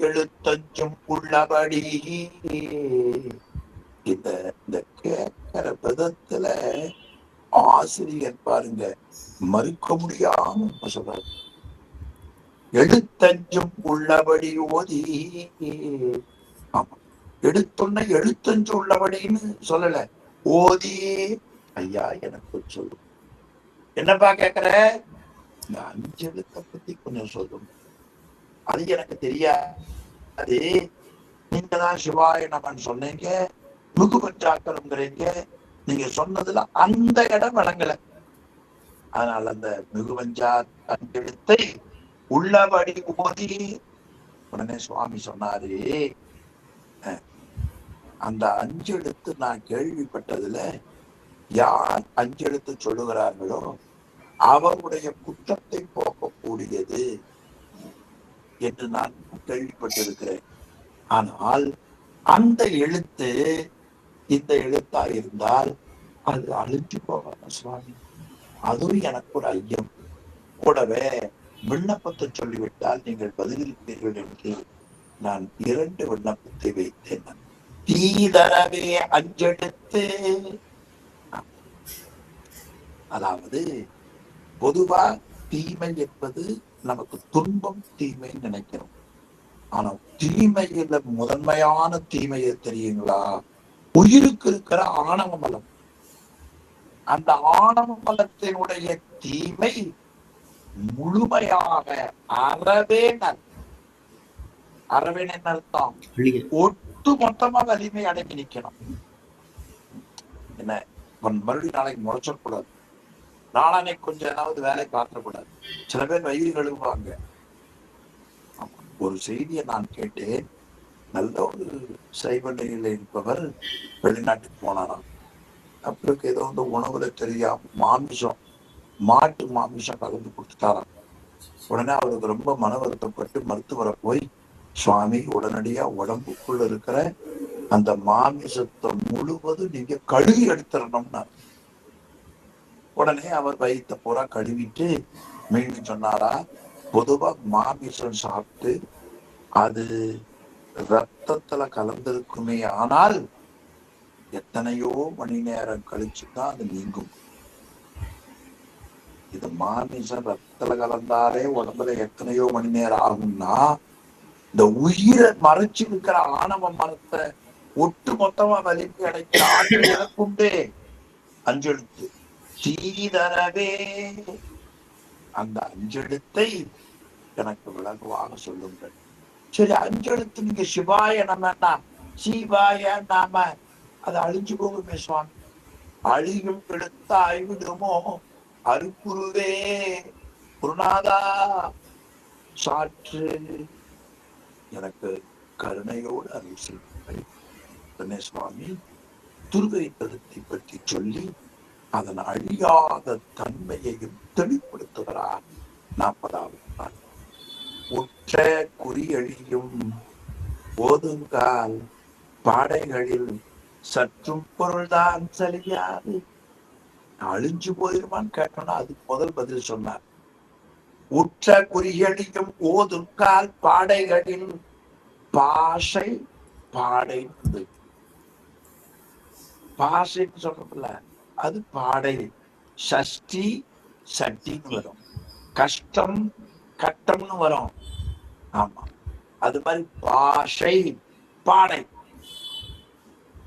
S1: எழுத்தஞ்சும் உள்ளபடி. இந்த கேட்கிற விதத்துல ஆசிரியர் பாருங்க மறுக்க முடியாம சொல்றாரு. எழுத்தஞ்சும் உள்ளபடி ஓதி. ஆமா, எடுத்தொன்ன எழுத்தஞ்சு உள்ளபடின்னு சொல்லல, ஓதி. ஐயா எனக்கு சொல்லு, என்னப்பா கேக்குற? இந்த 5 எழுத்தை பத்தி கொஞ்சம் சொல்லும். அது எனக்கு தெரியாது. நீங்க தான் சிவாய நமன் சொன்னீங்க, மிகுபஞ்சாக்கரம்ங்கிறீங்க, நீங்க சொன்னதுல அந்த இடம் விளங்கல. அதனால அந்த மிகுபஞ்சா அஞ்செழுத்தை உள்ளபடி ஓதி. உடனே சுவாமி சொன்னாரு, அந்த அஞ்செழுத்து நான் கேள்விப்பட்டதுல யார் அஞ்செழுத்து சொல்லுகிறார்களோ அவருடைய குற்றத்தை போக்கக்கூடியது என்று நான் கேள்விப்பட்டிருக்கிறேன். ஆனால் அந்த எழுத்து இந்த எழுத்தா இருந்தால் அது அழிஞ்சு போகணும் சுவாமி. அதுவும் எனக்கு ஒரு ஐயம். கூடவே விண்ணப்பத்தை சொல்லிவிட்டால் நீங்கள் பதிலளிப்பீர்கள் என்று நான் 2 விண்ணப்பத்தை வைத்தேன். தீதரவே அஞ்செழுத்து. அதாவது பொதுவா தீமை என்பது நமக்கு துன்பம் தீமை நினைக்கிறோம். ஆனா தீமையில முதன்மையான தீமையை தெரியுங்களா? உயிருக்கு இருக்கிற ஆணவ மலம். அந்த ஆணவ மலத்தினுடைய தீமை முழுமையாக அறவேன் என்ன அர்த்தம்? ஒட்டு மொத்தமா வலிமை அடங்கி நிக்கணும். என்ன மறுபடியும் நாளைக்கு முளைச்சிடக்கூடாது, நாளானைக்கு கொஞ்சம் ஏதாவது வேலை காட்டக்கூடாது. சில பேர் வயிறு கழுவுவாங்க. ஒரு செய்தியை நான் கேட்டேன். நல்ல ஒரு சைவ நிலையில இருப்பவர் வெளிநாட்டுக்கு போனாராம். அப்புறம் ஏதோ வந்து உணவுல தெரியாம மாட்டு மாமிசம் கலந்து கொடுத்துட்டாராம். உடனே அவருக்கு ரொம்ப மன வருத்தப்பட்டு மருத்துவரை போய், சுவாமி உடனடியா உடம்புக்குள்ள இருக்கிற அந்த மாமிசத்தை முழுவதும் நீங்க கழுவி எடுத்துடணும்னா. உடனே அவர் வயிற்ற பூரா கழுவிட்டு மீண்டும் சொன்னாரா, பொதுவா மாமிசம் சாப்பிட்டு அது ரத்தத்துல கலந்திருக்குமே, ஆனால் எத்தனையோ மணி நேரம் கழிச்சுதான் அது நீங்கும். இது மாமிசம் ரத்தத்துல கலந்தாலே உடம்புல எத்தனையோ மணி நேரம் ஆகும்னா, இந்த உயிரை மறைச்சு இருக்கிற ஆணவ மரத்தை ஒட்டு மொத்தமா வலிமை அடைக்கிற ஆற்றல் எனக்குண்டே. அஞ்செழுத்து தீதரவே அந்த அஞ்செழுத்தை எனக்கு விளங்குவாக சொல்லுங்கள். சரி, அஞ்செழுத்து நீங்க சிவாய நமன்னா சிவாய நாம அது அழிஞ்சு போகுமே சுவாமி. அழியும் எழுத்த ஆய்விடுமோ அருக்குருவே குருநாதா சாற்று எனக்கு கருணையோடு அருள் செய்யுங்கள். சுவாமி துர்கை கருத்தை பற்றி சொல்லி அதன் அழியாத தன்மையையும் தெளிவுபடுத்துகிறார். 40வது நாள். உற்ற குறியழியும் ஓதுங்கால் பாடைகளில் சற்றும் பொருள்தான் சலியாது. அழிஞ்சு போயிருமான்னு கேட்டோம்னா அதுக்கு முதல் பதில் சொன்னார். உற்ற குறியழியும் ஓதுங்கால் பாடைகளில் பாசை பாடை. பாசைன்னு சொல்றோம்ல, அது பாடை. சஷ்டி சட்டின்னு வரும், கஷ்டம் கட்டம்னு வரும். ஆமா, அது மாதிரி பாஷை பாடை.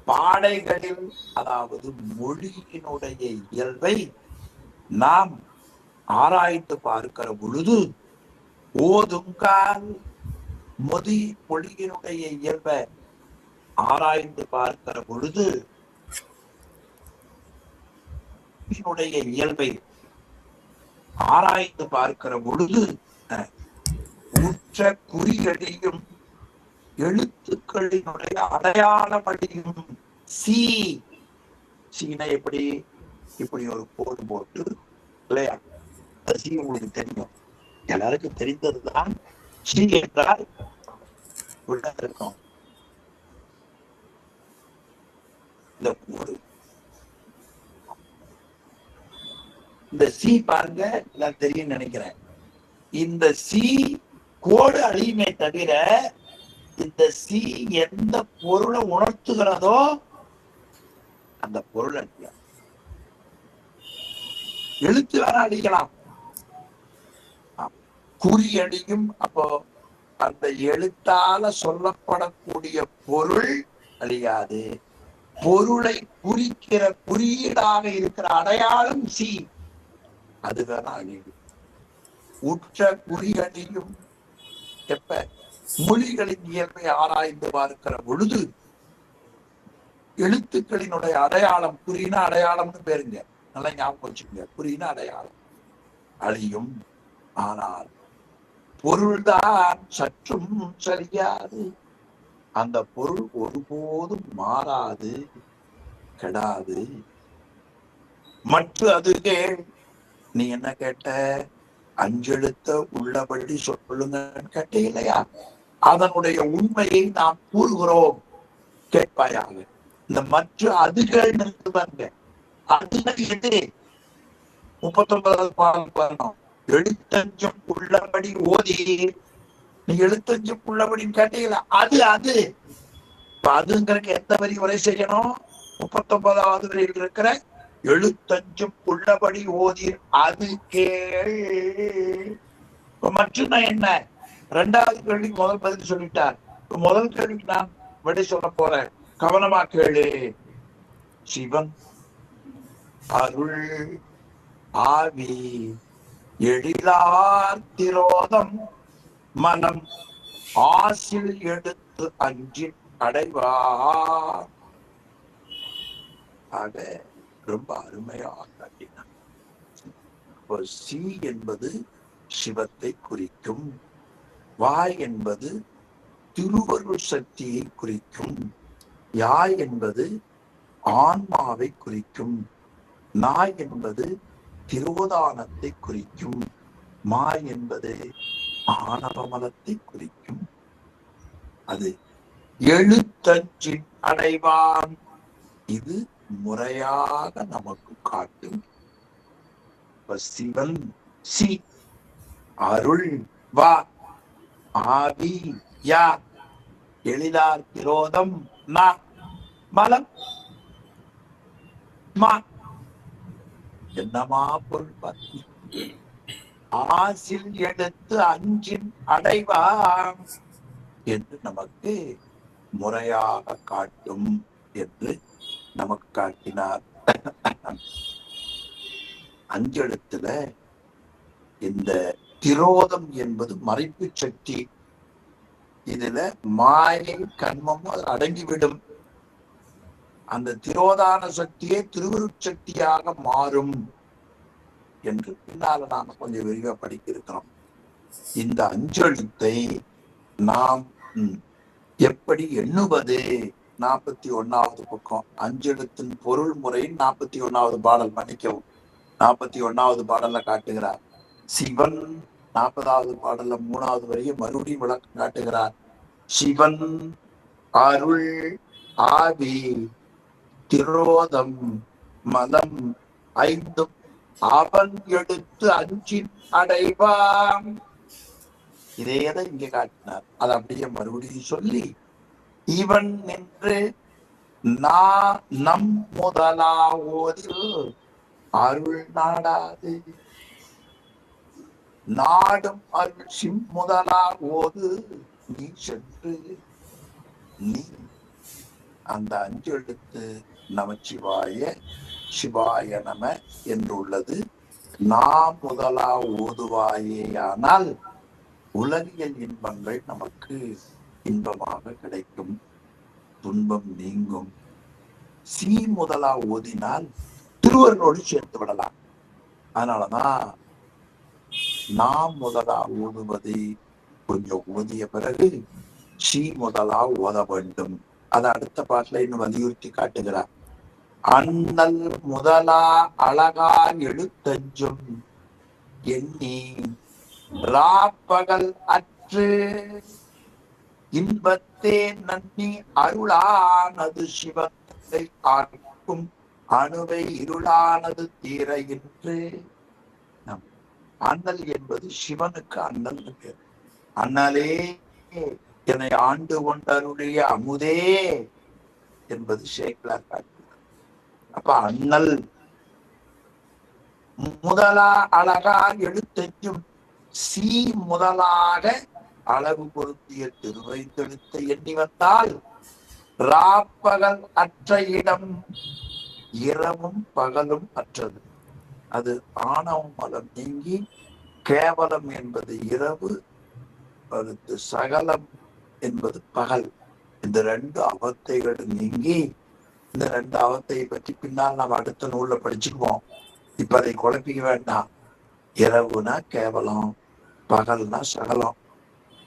S1: பாடைகளில் அதாவது மொழியினுடைய இயல்பை நாம் ஆராய்ந்து பார்க்கிற பொழுது, ஓதுங்கால் மொழியினுடைய இயல்பை ஆராய்ந்து பார்க்கிற பொழுது, இயல்பை ஆராய்ந்து பார்க்கிற பொழுது உற்ற குறியடியும் எழுத்துக்களினுடைய அடையாளம் அடியும். சீனை எப்படி இப்படி ஒரு கோடு போட்டு இல்லையா, அது சி உங்களுக்கு தெரியும், எல்லாருக்கும் தெரிந்ததுதான். சி என்றால் உள்ள இருக்கும் இந்த கோடு. இந்த சி பாருங்க, எல்லாம் தெரியும் நினைக்கிறேன். இந்த சி கோடு அழியுமே தவிர இந்த சி எந்த பொருளை உணர்த்துகிறதோ அந்த பொருள் அழிய. எழுத்து வேற அழிக்கலாம், குறி அழியும். அப்போ அந்த எழுத்தால சொல்லப்படக்கூடிய பொருள் அழியாது. பொருளை குறிக்கிற குறியீடாக இருக்கிற அடையாளம் சி, அதுதான் அழிவு. உற்ற குறி அழியும். எப்ப மொழிகளின் இயல்பை ஆராய்ந்து பார்க்கிற பொழுது எழுத்துக்களினுடைய அடையாளம், குறின அடையாளம்னு பேருங்க, நல்லா ஞாபகம் வச்சுக்கோங்க. குறின அடையாளம் அழியும், ஆனால் பொருள்தான் சற்றும் சரியாது. அந்த பொருள் ஒருபோதும் மாறாது, கெடாது. மற்ற அதுவே நீ என்ன கேட்ட, அஞ்செழுத்த உள்ளபடி சொல்லுங்கன்னு கேட்ட இல்லையா? அதனுடைய உண்மையை நாம் கூறுகிறோம், கேட்பாயாக. இந்த மற்ற அதுகள் இருக்குதாங்க, அதுகள் எது? 39வது பாடம், எழுத்தஞ்சும் உள்ளபடி ஓதி. நீ எழுத்தஞ்சும் உள்ளபடின்னு கேட்டீங்களா? அது அது அதுங்கிறதுக்கு எந்த வரி உரை செய்யணும்? 39வது வரியில் இருக்கிற எழுத்தஞ்சும் உள்ளபடி ஓதி அது கேள். மற்றும்னா என்ன? 2வது கேள்விக்கு முதல் பதில் சொல்லிட்டார். முதல் கேள்விக்கு நான் விடை சொல்ல போறேன், கவனமா கேளு. சிவன் அருள் ஆவி எழிலார் திரோதம் மனம் ஆசில் எடுத்து அஞ்சி அடைவார். ஆக ரொம்ப அருமையாக காட்டினார். சி என்பது சிவத்தை குறிக்கும், வாய் என்பது திருவருள் சக்தியை குறிக்கும், யாய் என்பது ஆன்மாவை குறிக்கும், நாய் என்பது திரோதானத்தை குறிக்கும், மாய் என்பது ஆணவமலத்தை குறிக்கும். அது எழுத்தஞ்சின் அடைவான். இது முறையாக நமக்கு காட்டும். சிவன் சி, அருள் வா, ஆவி யா, எழிலார் திரோதம் நா, மலம் மா. என்னமா பொருள் பார்த்தி? ஆசில் எடுத்து அஞ்சின் அடைவான் என்று நமக்கு முறையாக காட்டும் என்று நமக்கு காட்டினார். அஞ்செழுத்துல இந்த திரோதம் என்பது மறைப்பு சக்தி. இதுல மாயை கண்மமும் அடங்கிவிடும். அந்த திரோதான சக்தியே திருவருட்சக்தியாக மாறும் என்று பின்னால நாம கொஞ்சம் விரிவா படிக்க இருக்கிறோம். இந்த அஞ்செழுத்தை நாம் எப்படி எண்ணுவது? 41வது பக்கம், அஞ்செழுத்தின் பொருள் முறை 41வது பாடல். மன்னிக்கவும், 41வது பாடல்ல காட்டுகிறார். சிவன் 40வது பாடல்ல 3வது வரையும் மறுபடியும் விளக்கம் காட்டுகிறார். சிவன் அருள் ஆவி திரோதம் மலம் ஐந்தும் அவன் எடுத்து அஞ்சின் அடைவான். இதேதான் இங்க காட்டினார். அதை அப்படியே மறுபடியும் சொல்லி, இவன் நின்று நம் முதலாவோதில் அருள் நாடாது, நாடும் அருள் சிம் முதலாவோது நீ சென்று. நீ அந்த அஞ்செழுத்து நமச்சிவாய சிவாய நம என்றுள்ளது நாம் முதலா ஓதுவாயேயானால் உலகியல் இன்பங்கள் நமக்கு இன்பமாக கிடைக்கும், துன்பம் நீங்கும். சி முதலா ஓதினால் திருவருளோடு சேர்த்து விடலாம். அதனாலதான் நாம் முதலா ஓதுவதை கொஞ்சம் ஓதிய பிறகு சி முதலா ஓத வேண்டும். அதை அடுத்த பாட்டுல இன்னும் வலியுறுத்தி காட்டுகிறார். அண்ணல் முதலா அழகா எழுத்தஞ்சும் எண்ணி ராப்பகல் அற்று இன்பத்தே நன்னி அருளானது சிவத்தை ஆர்க்கும் அணுவை இருளானது தீரையின்று. அண்ணல் என்பது சிவனுக்கு அண்ணல் பேர். அண்ணலே என்னை ஆண்டு கொண்டருடைய அமுதே என்பது சேக்கிழார் காட்டுகிறார். அப்ப அண்ணல் முதலா அழகா எழுத்தஞ்சும் சி முதலாக அளவு பொருத்திய திருவைத்தெழுத்தை எண்ணி வந்தால் ராப்பகல் அற்ற இடம், இரவும் பகலும் அற்றது. அது ஆணவம் மலம் நீங்கி கேவலம் என்பது இரவு, அடுத்து சகலம் என்பது பகல். இந்த ரெண்டு அவத்தைகளும் நீங்கி இந்த 2 அவத்தையை பற்றி பின்னால் நாம் அடுத்த நூல்ல படிச்சுக்குவோம். இப்ப அதை குழப்பிக்க வேண்டாம். இரவுனா கேவலம், பகல்னா சகலம்.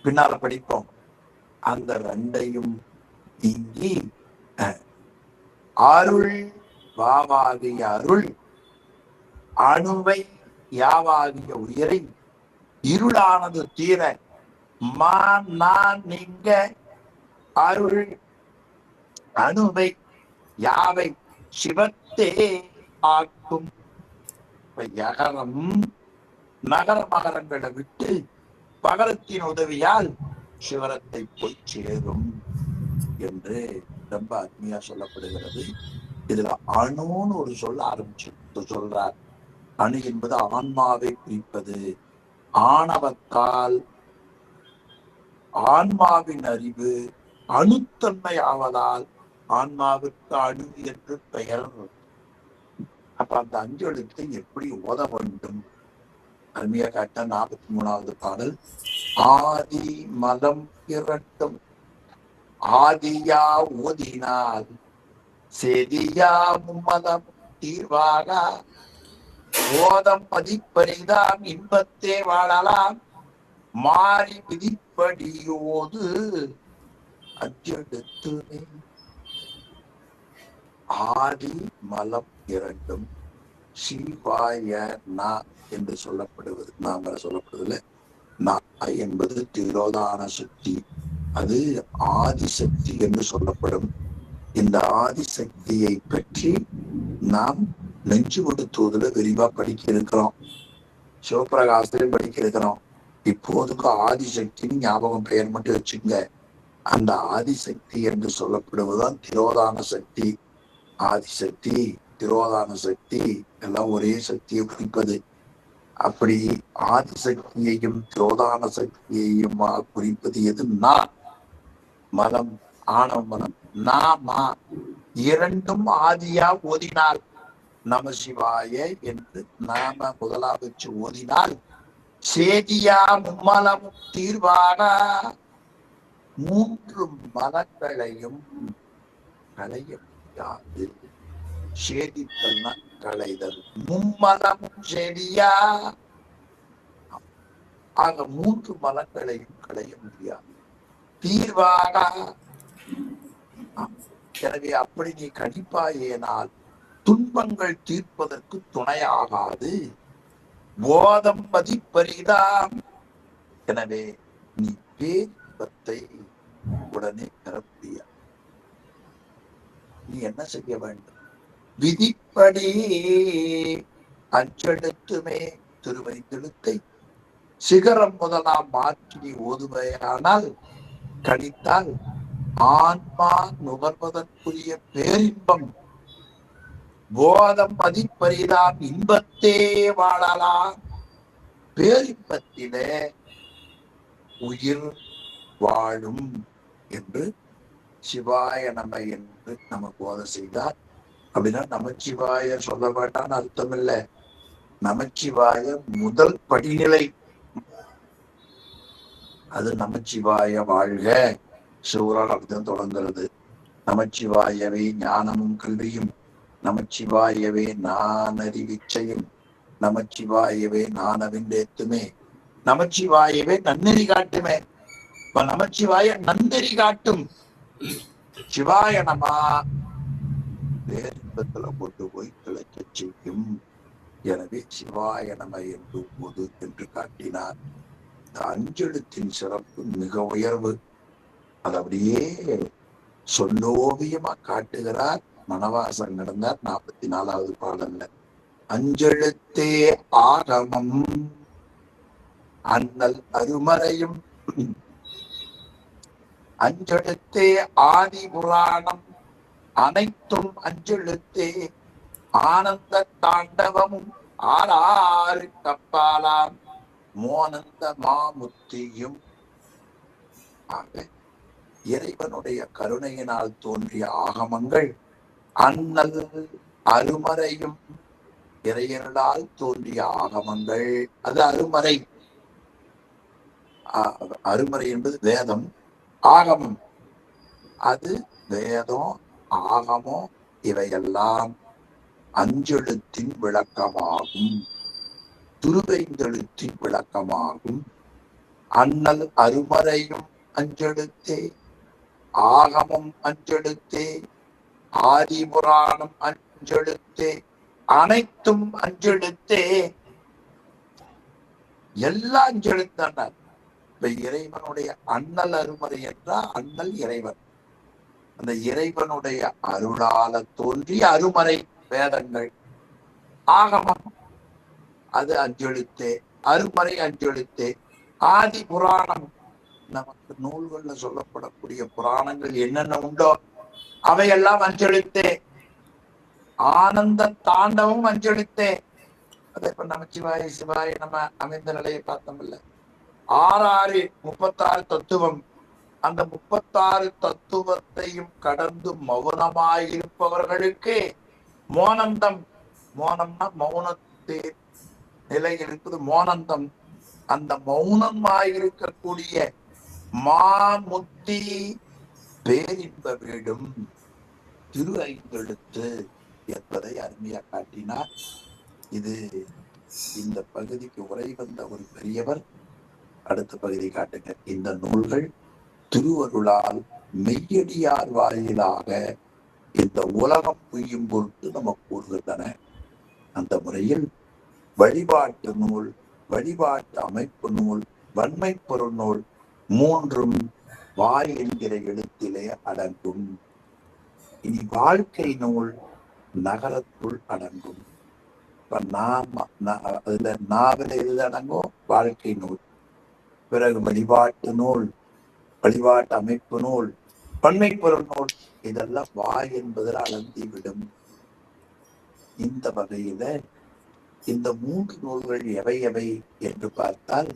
S1: பின்னால படிப்போம். அந்த 2ஐயும் நீங்கி அருள் வாவாகிய அருள் அணுவை யாவாகிய உயிரை இருளானது தீர நான் நீங்க அருள் அணுவை யாவை சிவத்தே ஆக்கும். யகரம் நகர மகரங்களை விட்டு பகரத்தின் உதவியால் சிவரத்தை போய் சேரும் என்று ரொம்ப அருமையா சொல்லப்படுகிறது. இதுல அணுன்னு ஒரு சொல்ல ஆரம்பிச்சு சொல்றார். அணு என்பது ஆன்மாவை குறிப்பது. ஆணவத்தால் ஆன்மாவின் அறிவு அணுத்தன்மை ஆவதால் ஆன்மாவிற்கு அணு என்று பெயர். அப்ப அந்த 5 எழுத்தை எப்படி ஓத வேண்டும்? அருமையா காட்ட 43வது பாடல். ஆதி மலம் இரட்டும் ஆதியா ஓதினால் செதியா மும்மதம் தீர்வாக ஓதம் பதிப்பரிதாம் இன்பத்தே வாழலாம் மாறி விதிப்படியோது அஞ்செழுத்துமே. ஆதி மலம் இரண்டும் சிவாய நா என்று சொல்லப்படுவது. நாங்கள் சொல்லப்படுவதில்லை. நா என்பது திரோதான சக்தி, அது ஆதிசக்தி என்று சொல்லப்படும். இந்த ஆதிசக்தியை பற்றி நாம் நெஞ்சு கொடுத்துவதில் விரிவா படிக்க இருக்கிறோம். சிவபிரகாசத்திலும் படிக்க இருக்கிறோம். இப்போதுக்கு ஆதிசக்தின்னு ஞாபகம் பெயர் மட்டும் வச்சுங்க. அந்த ஆதிசக்தி என்று சொல்லப்படுவதுதான் திரோதான சக்தி. ஆதிசக்தி திரோதான சக்தி எல்லாம் ஒரே சக்தியை குறிப்பது. அப்படி ஆதிசக்தியையும் திரோதான சக்தியையும் குறிப்பது எது? நான் மலம், ஆணவ மலம். நாமா இரண்டும் ஆதியா ஓதினால் நம சிவாய என்று நாம முதலா வச்சு ஓதினால் சேதியா மும்மலம் தீர்வான 3 மலங்களையும் களைய முடியாது. சேதித்தல்னா களைதல். மும்மலமும் செடியா, ஆக 3 மலங்களையும் களைய முடியாது. தீர்வாக. எனவே அப்படி நீ கணிப்பாயேனால் துன்பங்கள் தீர்ப்பதற்கு துணையாகாது. போதம் பதிப்பரிதாம். எனவே நீ பேரின்பத்தை உடனே பெற முடியாது. நீ என்ன செய்ய வேண்டும்? விதிப்படி அஞ்செழுத்துமே திருவைந்தெழுத்தை சிகரம் முதலாம் மாற்றி ஓதுவையானால் கணித்தால் ஆன்மா நுகர்வதற்குரிய பேரின்பம் போதம் மதிப்பரிதாம் இன்பத்தே வாழலாம். பேரின்பத்திலே உயிர் வாழும் என்று சிவாய நம என்று நமக்கு போத செய்தார். அப்படின்னா நமச்சிவாய சொல்ல வேண்டான்னு அர்த்தம் இல்லை. நமச்சிவாய முதல் படிநிலை. அது நமச்சிவாய வாழ்க சிவரால் அப்படிதான் தொடங்குறது. நமச்சிவாயவே ஞானமும் கல்வியும், நமச்சிவாயவே நானறிவிச்சையும், நமச்சிவாயவே நானவிண்டேத்துமே, நமச்சிவாயவே நன்னெறி காட்டுமே. இப்ப நமச்சிவாய நன்னெறி காட்டும். சிவாய நம பேரின்பத்துல கொண்டு போய் கிளைக்க செய்யும். எனவே சிவாய நம என்று பொது என்று காட்டினார். இந்த அஞ்செழுத்தின் சிறப்பு மிக உயர்வு. அது அப்படியே சொல்லோவியமா காட்டுகிறார் மணவாசன் நடந்தார் 44வது பாடல்ல. அஞ்செழுத்தே ஆகமம் அண்ணல் அருமறையும் அஞ்செழுத்தே ஆதி புராணம் அனைத்தும் அஞ்செழுத்தே ஆனந்த தாண்டவமும் ஆறாறு கப்பாலாம் மோனந்த மாமுத்தியும். ஆக இறைவனுடைய கருணையினால் தோன்றிய ஆகமங்கள் அண்ணல் அருமறையும் இறையர்களால் தோன்றிய ஆகமங்கள். அது அருமறை. அருமறை என்பது வேதம். ஆகமம் அது வேதம் ஆகமம் இவையெல்லாம் அஞ்செழுத்தின் விளக்கமாகும். திருவைந்தெழுத்தின் விளக்கமாகும். அண்ணல் அருமறையும் அஞ்செழுத்தே, ஆகமம் அஞ்செழுத்தே, ஆதிபுராணம் அஞ்செழுத்தே, அனைத்தும் அஞ்செழுத்தே. எல்லா அஞ்செழுத்தான இப்ப இறைவனுடைய அண்ணல் அருமறை என்றால் அண்ணல் இறைவன். அந்த இறைவனுடைய அருளால தோன்றிய அருமறை வேதங்கள். ஆகமம் அது அஞ்செழுத்தே, அருமறை அஞ்செழுத்தே. ஆதி புராணம் நமக்கு நூல்கள்ல சொல்லப்படக்கூடிய புராணங்கள் என்னென்ன உண்டோ அவையெல்லாம் அஞ்செழுத்தே. ஆனந்த தாண்டவம் அஞ்செழுத்தே. அதை இப்ப நமச்சிவாய சிவாய நம்ம அமைந்த நிலையை பார்த்தோம்ல. 36 தத்துவம். அந்த 36 தத்துவத்தையும் கடந்து மௌனமாயிருப்பவர்களுக்கு மோனந்தம். மோனம்னா மௌனத்தே நிலை இருக்குது மோனந்தம். அந்த மௌனமாயிருக்கக்கூடிய மாமுத்தி பேரின்ப வீடும் திரு ஐந்தெழுத்து என்பதை அருமையா காட்டினார். இது இந்த பகுதிக்கு உரை வந்த ஒரு பெரியவர். அடுத்த பகுதி காட்டுங்க. இந்த நூல்கள் திருவருளால் மெய்யடியார் வாயிலாக இந்த உலகம் புய்யும் பொருட்டு நமக்கு கூறுகின்றன. அந்த முறையில் வழிபாட்டு நூல், வழிபாட்டு அமைப்பு நூல், வன்மை பொருள் நூல் மூன்றும் வாய் என்கிற எழுத்திலே அடங்கும். இனி வாழ்க்கை நூல் நகரத்துள் அடங்கும். இப்ப அதுல நாவல எது அடங்கும்? வாழ்க்கை நூல். பிறகு வழிபாட்டு நூல், வழிபாட்டு அமைப்பு நூல், பன்மை பொருள் நூல், இதெல்லாம் வாய் என்பதில் அளந்திவிடும். இந்த வகையில இந்த 3 நூல்கள் எவை எவை என்று பார்த்தால்,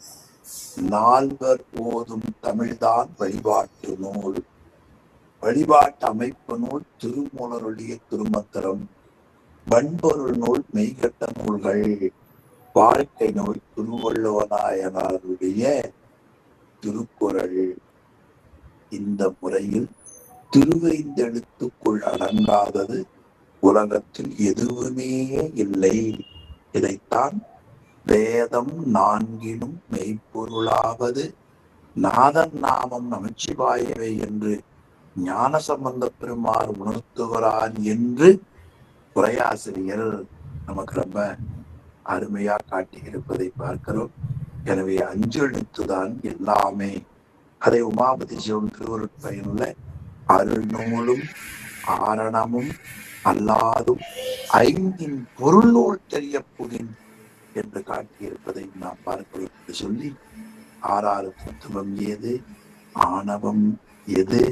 S1: நால்வர் ஓதும் தமிழ்தான் வழிபாட்டு நூல், வழிபாட்டு அமைப்பு நூல் திருமூலருடைய திருமந்திரம், வன்பொருள் நூல் மெய்கட்ட நூல்கள், வாழ்க்கை நூல் திருவள்ளுவநாயனாருடைய திருக்குறள். இந்த முறையில் திருவைந்தெழுத்துக்குள் அடங்காதது உலகத்தில் எதுவுமே இல்லை. இதைத்தான் வேதம் 4னும் மெய்ப்பொருளாவது நாதன் நாமம் நமச்சிவாயவை என்று ஞானசம்பந்த பெருமாள் உணர்த்துகிறார் என்று உரையாசிரியர் நமக்கு ரொம்ப அருமையா காட்டியிருப்பதை பார்க்கிறோம். எனவே அஞ்செழுத்துதான் எல்லாமே. அதை உமாபதி சிவன் திருவருட்பயனுள்ள அருள் நூலும் ஆரணமும் அல்லாதும் 5 பொருள் நூல் தெரிய புகின் என்று காட்டியிருப்பதை நாம் பார்க்கிறோம் என்று சொல்லி, 6 தத்துவம் ஏது, ஆணவம் எது,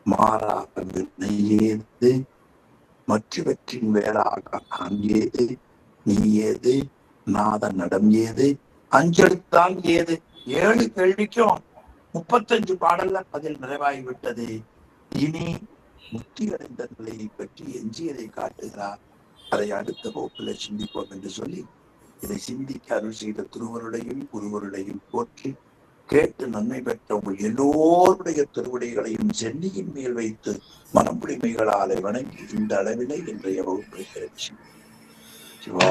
S1: மாறாக நிர்ணை ஏது, மற்றவற்றின் வேறாக நான் ஏது, நீ ஏது, நாத நடம் ஏது, அஞ்செழுத்தான் ஏது. 7 கேள்விக்கும் 35 பாடல்ல பதில் நிறைவாகிவிட்டது. இனி முக்தி அடைந்த நிலையை பற்றி எஞ்சியதை காட்டுகிறார். அதை அடுத்த வகுப்புல சிந்திப்போம் என்று சொல்லி, இதை சிந்திக்க அருள் செய்த திருவருடையும் குருவருடையும் போற்றி கேட்டு நன்மை பெற்ற உங்கள் எல்லோருடைய திருவடிகளையும் சென்னியின் மேல் வைத்து மனப்புரிமைகளாலே வணங்கி இந்த அளவிலே இன்றைய வகுப்பை சிவா